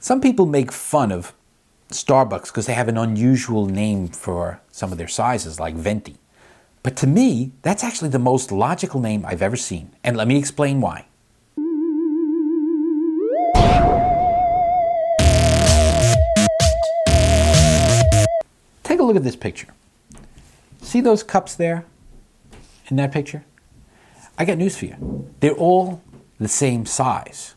Some people make fun of Starbucks because they have an unusual name for some of their sizes, like Venti. But to me, that's actually the most logical name I've ever seen. And let me explain why. Take a look at this picture. See those cups there in that picture? I got news for you. They're all the same size.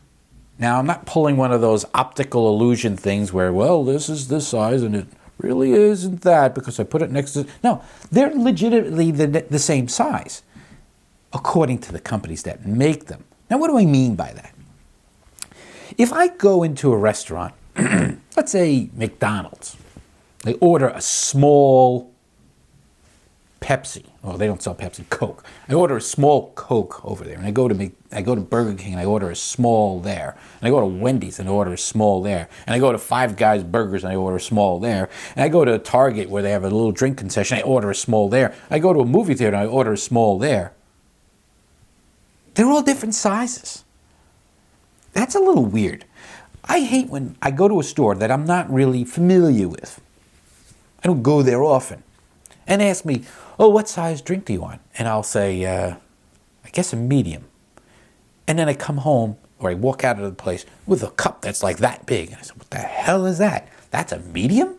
Now, I'm not pulling one of those optical illusion things where, well, this is this size and it really isn't that because I put it next to... No, they're legitimately the same size, according to the companies that make them. Now, what do I mean by that? If I go into a restaurant, let's say McDonald's, they order a small Pepsi. Well, they don't sell Pepsi, Coke. I order a small Coke over there, and I go to Burger King and I order a small there, and I go to Wendy's and I order a small there, and I go to Five Guys Burgers and I order a small there, and I go to Target where they have a little drink concession, I order a small there. I go to a movie theater and I order a small there. They're all different sizes. That's a little weird. I hate when I go to a store that I'm not really familiar with. I don't go there often. And ask me, oh, what size drink do you want? And I'll say, I guess a medium. And then I come home, or I walk out of the place with a cup that's like that big. And I said, what the hell is that? That's a medium?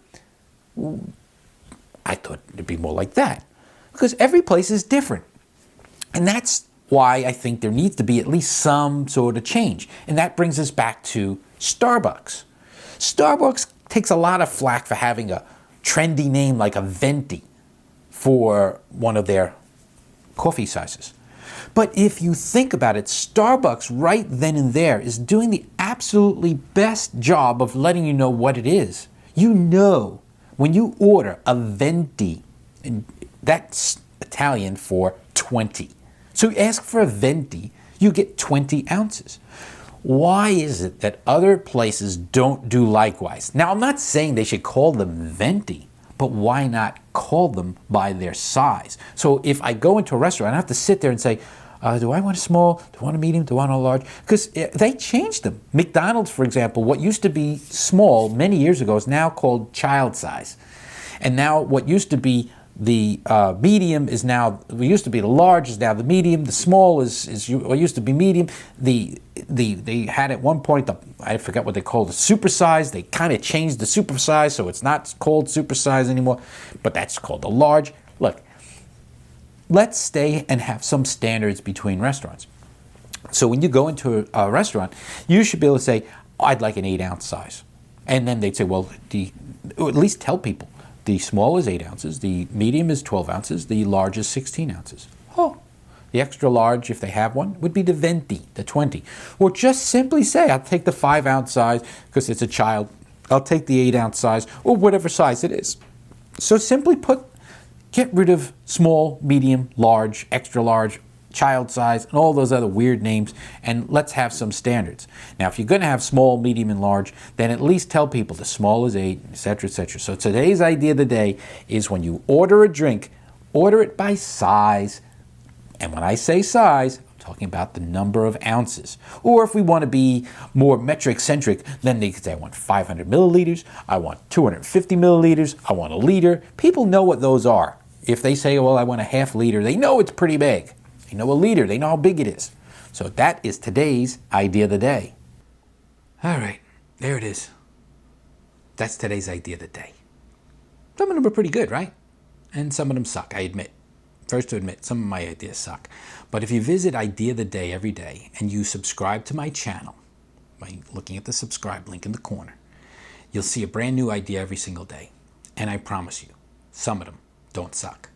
I thought it'd be more like that. Because every place is different. And that's why I think there needs to be at least some sort of change. And that brings us back to Starbucks. Starbucks takes a lot of flack for having a trendy name like a Venti for one of their coffee sizes. But if you think about it, Starbucks right then and there is doing the absolutely best job of letting you know what it is. You know when you order a Venti, and that's Italian for 20. So you ask for a Venti, you get 20 ounces. Why is it that other places don't do likewise? Now, I'm not saying they should call them Venti, but why not call them by their size? So if I go into a restaurant, I have to sit there and say, do I want a small? Do I want a medium? Do I want a large? Because they changed them. McDonald's, for example, what used to be small many years ago is now called child size. And now what used to be the medium is now, what used to be the large is now the medium. The small is what used to be medium. They had at one point, I forgot what they called it, super size. They kind of changed the super size, so it's not called super size anymore, but that's called the large. Look, let's stay and have some standards between restaurants. So when you go into a restaurant, you should be able to say, I'd like an 8-ounce size. And then they'd say, well, or at least tell people, the small is 8 ounces, the medium is 12 ounces, the large is 16 ounces. Oh, the extra large, if they have one, would be the Venti, the 20. Or just simply say, I'll take the 5-ounce size because it's a child. I'll take the 8-ounce size, or whatever size it is. So simply get rid of small, medium, large, extra large, child size, and all those other weird names, and let's have some standards. Now, if you're going to have small, medium, and large, then at least tell people the small is 8, etc., etc. So today's idea of the day is when you order a drink, order it by size. And when I say size, I'm talking about the number of ounces. Or if we want to be more metric-centric, then they could say, I want 500 milliliters, I want 250 milliliters, I want a liter. People know what those are. If they say, well, I want a half liter, they know it's pretty big. They know a liter. They know how big it is. So that is today's idea of the day. All right, there it is. That's today's idea of the day. Some of them are pretty good, right? And some of them suck, I admit. First to admit, some of my ideas suck. But if you visit Idea of the Day every day and you subscribe to my channel by looking at the subscribe link in the corner, you'll see a brand new idea every single day. And I promise you, some of them don't suck.